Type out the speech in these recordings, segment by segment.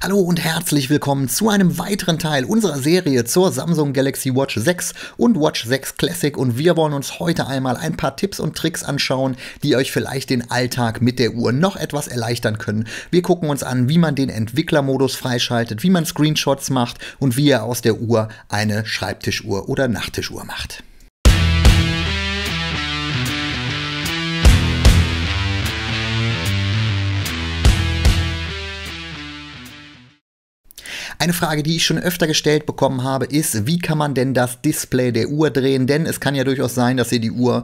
Hallo und herzlich willkommen zu einem weiteren Teil unserer Serie zur Samsung Galaxy Watch 6 und Watch 6 Classic, und wir wollen uns heute einmal ein paar Tipps und Tricks anschauen, die euch vielleicht den Alltag mit der Uhr noch etwas erleichtern können. Wir gucken uns an, wie man den Entwicklermodus freischaltet, wie man Screenshots macht und wie ihr aus der Uhr eine Schreibtischuhr oder Nachttischuhr macht. Eine Frage, die ich schon öfter gestellt bekommen habe, ist, wie kann man denn das Display der Uhr drehen? Denn es kann ja durchaus sein, dass ihr die Uhr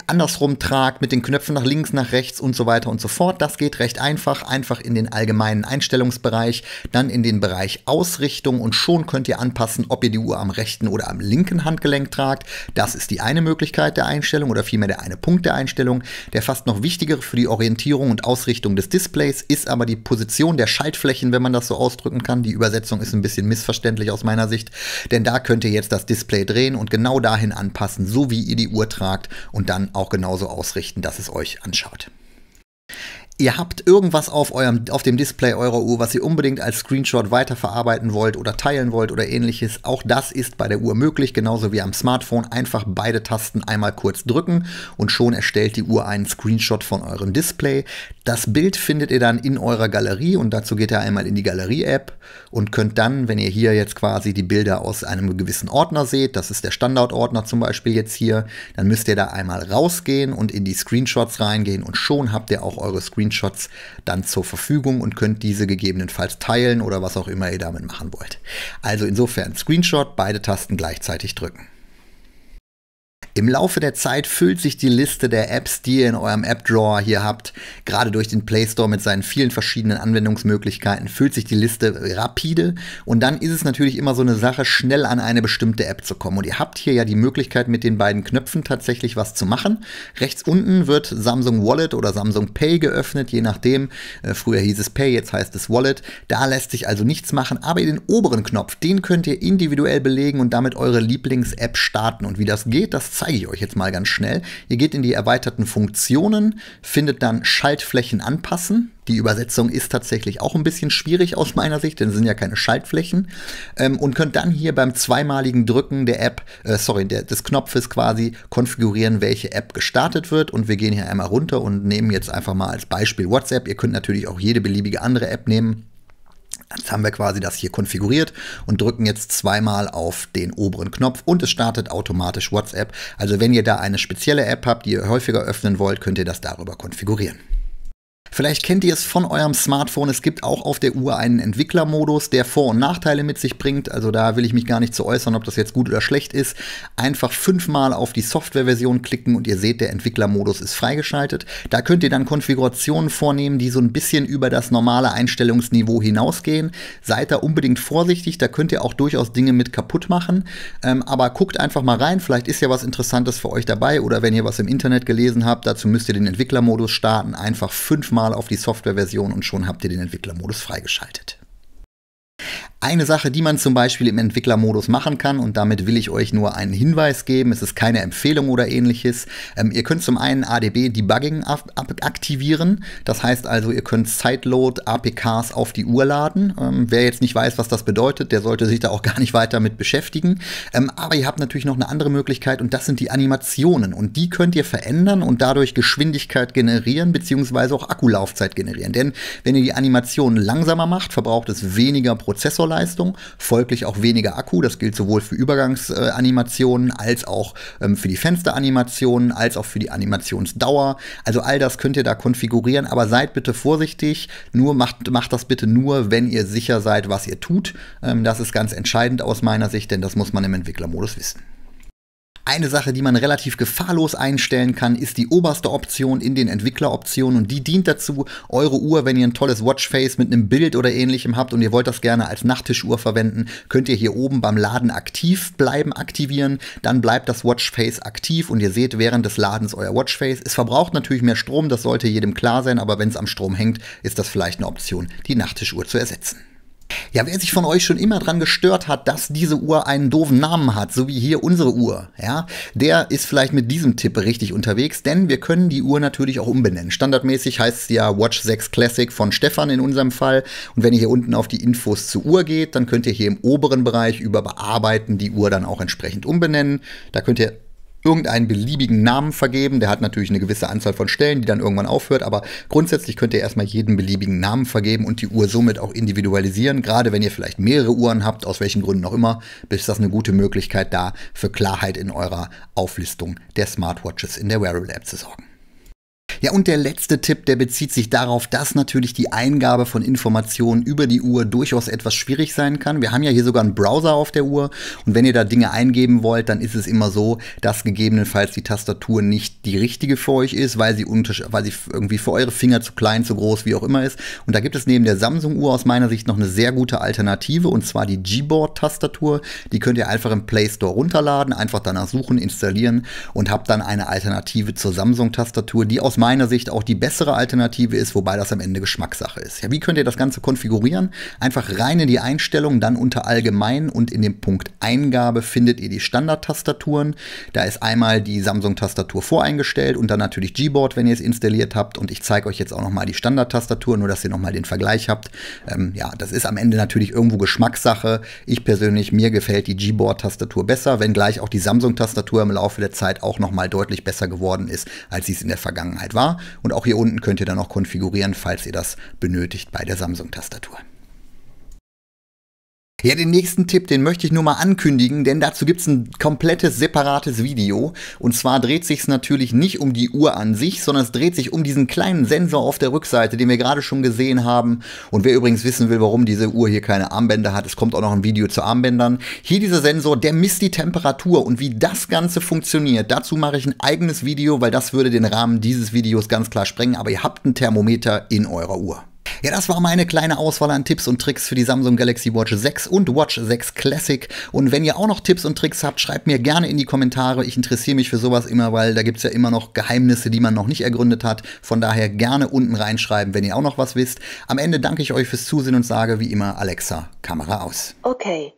andersrum tragt, mit den Knöpfen nach links, nach rechts und so weiter und so fort. Das geht recht einfach. Einfach in den allgemeinen Einstellungsbereich, dann in den Bereich Ausrichtung, und schon könnt ihr anpassen, ob ihr die Uhr am rechten oder am linken Handgelenk tragt. Das ist die eine Möglichkeit der Einstellung oder vielmehr der eine Punkt der Einstellung. Der fast noch wichtigere für die Orientierung und Ausrichtung des Displays ist aber die Position der Schaltflächen, wenn man das so ausdrücken kann. Die Übersetzung ist ein bisschen missverständlich aus meiner Sicht, denn da könnt ihr jetzt das Display drehen und genau dahin anpassen, so wie ihr die Uhr tragt, und dann auch genauso ausrichten, dass es euch anschaut. Ihr habt irgendwas auf dem Display eurer Uhr, was ihr unbedingt als Screenshot weiterverarbeiten wollt oder teilen wollt oder ähnliches. Auch das ist bei der Uhr möglich, genauso wie am Smartphone. Einfach beide Tasten einmal kurz drücken und schon erstellt die Uhr einen Screenshot von eurem Display. Das Bild findet ihr dann in eurer Galerie, und dazu geht ihr einmal in die Galerie-App und könnt dann, wenn ihr hier jetzt quasi die Bilder aus einem gewissen Ordner seht, das ist der Standardordner zum Beispiel jetzt hier, dann müsst ihr da einmal rausgehen und in die Screenshots reingehen, und schon habt ihr auch eure Screenshots dann zur Verfügung und könnt diese gegebenenfalls teilen oder was auch immer ihr damit machen wollt. Also insofern Screenshot, beide Tasten gleichzeitig drücken. Im Laufe der Zeit füllt sich die Liste der Apps, die ihr in eurem App-Drawer hier habt, gerade durch den Play Store mit seinen vielen verschiedenen Anwendungsmöglichkeiten, füllt sich die Liste rapide, und dann ist es natürlich immer so eine Sache, schnell an eine bestimmte App zu kommen. Und ihr habt hier ja die Möglichkeit, mit den beiden Knöpfen tatsächlich was zu machen. Rechts unten wird Samsung Wallet oder Samsung Pay geöffnet, je nachdem. Früher hieß es Pay, jetzt heißt es Wallet. Da lässt sich also nichts machen, aber den oberen Knopf, den könnt ihr individuell belegen und damit eure Lieblings-App starten. Und wie das geht, das zeige ich euch jetzt mal ganz schnell. Ihr geht in die erweiterten Funktionen, findet dann Schaltflächen anpassen. Die Übersetzung ist tatsächlich auch ein bisschen schwierig aus meiner Sicht, denn es sind ja keine Schaltflächen. Und könnt dann hier beim zweimaligen Drücken der App, des Knopfes quasi konfigurieren, welche App gestartet wird. Und wir gehen hier einmal runter und nehmen jetzt einfach mal als Beispiel WhatsApp. Ihr könnt natürlich auch jede beliebige andere App nehmen. Jetzt haben wir quasi das hier konfiguriert und drücken jetzt zweimal auf den oberen Knopf und es startet automatisch WhatsApp. Also wenn ihr da eine spezielle App habt, die ihr häufiger öffnen wollt, könnt ihr das darüber konfigurieren. Vielleicht kennt ihr es von eurem Smartphone, es gibt auch auf der Uhr einen Entwicklermodus, der Vor- und Nachteile mit sich bringt. Also da will ich mich gar nicht zu äußern, ob das jetzt gut oder schlecht ist. Einfach 5-mal auf die Softwareversion klicken und ihr seht, der Entwicklermodus ist freigeschaltet. Da könnt ihr dann Konfigurationen vornehmen, die so ein bisschen über das normale Einstellungsniveau hinausgehen. Seid da unbedingt vorsichtig, da könnt ihr auch durchaus Dinge mit kaputt machen. Aber guckt einfach mal rein, vielleicht ist ja was Interessantes für euch dabei, oder wenn ihr was im Internet gelesen habt, dazu müsst ihr den Entwicklermodus starten. Einfach 5-mal auf die Softwareversion und schon habt ihr den Entwicklermodus freigeschaltet. Eine Sache, die man zum Beispiel im Entwicklermodus machen kann, und damit will ich euch nur einen Hinweis geben, es ist keine Empfehlung oder ähnliches. Ihr könnt zum einen ADB-Debugging aktivieren, das heißt also, ihr könnt Sideload-APKs auf die Uhr laden. Wer jetzt nicht weiß, was das bedeutet, der sollte sich da auch gar nicht weiter mit beschäftigen. Aber ihr habt natürlich noch eine andere Möglichkeit, und das sind die Animationen, und die könnt ihr verändern und dadurch Geschwindigkeit generieren beziehungsweise auch Akkulaufzeit generieren. Denn wenn ihr die Animationen langsamer macht, verbraucht es weniger Prozessorleistung, folglich auch weniger Akku. Das gilt sowohl für Übergangsanimationen als auch für die Fensteranimationen, als auch für die Animationsdauer. Also all das könnt ihr da konfigurieren, aber seid bitte vorsichtig. Macht das bitte nur, wenn ihr sicher seid, was ihr tut. Das ist ganz entscheidend aus meiner Sicht, denn das muss man im Entwicklermodus wissen. Eine Sache, die man relativ gefahrlos einstellen kann, ist die oberste Option in den Entwickleroptionen, und die dient dazu, eure Uhr, wenn ihr ein tolles Watchface mit einem Bild oder ähnlichem habt und ihr wollt das gerne als Nachttischuhr verwenden, könnt ihr hier oben beim Laden aktiv bleiben aktivieren, dann bleibt das Watchface aktiv und ihr seht während des Ladens euer Watchface. Es verbraucht natürlich mehr Strom, das sollte jedem klar sein, aber wenn es am Strom hängt, ist das vielleicht eine Option, die Nachttischuhr zu ersetzen. Ja, wer sich von euch schon immer dran gestört hat, dass diese Uhr einen doofen Namen hat, so wie hier unsere Uhr, ja, der ist vielleicht mit diesem Tipp richtig unterwegs, denn wir können die Uhr natürlich auch umbenennen. Standardmäßig heißt es ja Watch 6 Classic von Stefan in unserem Fall. Und wenn ihr hier unten auf die Infos zur Uhr geht, dann könnt ihr hier im oberen Bereich über Bearbeiten die Uhr dann auch entsprechend umbenennen. Da könnt ihr irgendeinen beliebigen Namen vergeben. Der hat natürlich eine gewisse Anzahl von Stellen, die dann irgendwann aufhört, aber grundsätzlich könnt ihr erstmal jeden beliebigen Namen vergeben und die Uhr somit auch individualisieren. Gerade wenn ihr vielleicht mehrere Uhren habt, aus welchen Gründen auch immer, ist das eine gute Möglichkeit, da für Klarheit in eurer Auflistung der Smartwatches in der Wearable App zu sorgen. Ja, und der letzte Tipp, der bezieht sich darauf, dass natürlich die Eingabe von Informationen über die Uhr durchaus etwas schwierig sein kann. Wir haben ja hier sogar einen Browser auf der Uhr und wenn ihr da Dinge eingeben wollt, dann ist es immer so, dass gegebenenfalls die Tastatur nicht die richtige für euch ist, weil sie irgendwie für eure Finger zu klein, zu groß, wie auch immer ist. Und da gibt es neben der Samsung-Uhr aus meiner Sicht noch eine sehr gute Alternative und zwar die Gboard-Tastatur. Die könnt ihr einfach im Play Store runterladen, einfach danach suchen, installieren und habt dann eine Alternative zur Samsung-Tastatur, die aus meiner Sicht auch die bessere Alternative ist, wobei das am Ende Geschmackssache ist. Ja, wie könnt ihr das Ganze konfigurieren? Einfach rein in die Einstellungen, dann unter Allgemein und in dem Punkt Eingabe findet ihr die Standardtastaturen. Da ist einmal die Samsung-Tastatur voreingestellt und dann natürlich Gboard, wenn ihr es installiert habt. Und ich zeige euch jetzt auch nochmal die Standardtastatur, nur dass ihr nochmal den Vergleich habt. Ja, das ist am Ende natürlich irgendwo Geschmackssache. Ich persönlich, mir gefällt die Gboard-Tastatur besser, wenngleich auch die Samsung-Tastatur im Laufe der Zeit auch nochmal deutlich besser geworden ist, als sie es in der Vergangenheit war. Und auch hier unten könnt ihr dann noch konfigurieren, falls ihr das benötigt bei der Samsung-Tastatur. Ja, den nächsten Tipp, den möchte ich nur mal ankündigen, denn dazu gibt es ein komplettes separates Video. Und zwar dreht sich es natürlich nicht um die Uhr an sich, sondern es dreht sich um diesen kleinen Sensor auf der Rückseite, den wir gerade schon gesehen haben. Und wer übrigens wissen will, warum diese Uhr hier keine Armbänder hat, es kommt auch noch ein Video zu Armbändern. Hier dieser Sensor, der misst die Temperatur und wie das Ganze funktioniert. Dazu mache ich ein eigenes Video, weil das würde den Rahmen dieses Videos ganz klar sprengen. Aber ihr habt ein Thermometer in eurer Uhr. Ja, das war meine kleine Auswahl an Tipps und Tricks für die Samsung Galaxy Watch 6 und Watch 6 Classic. Und wenn ihr auch noch Tipps und Tricks habt, schreibt mir gerne in die Kommentare. Ich interessiere mich für sowas immer, weil da gibt es ja immer noch Geheimnisse, die man noch nicht ergründet hat. Von daher gerne unten reinschreiben, wenn ihr auch noch was wisst. Am Ende danke ich euch fürs Zusehen und sage wie immer, Alexa, Kamera aus. Okay.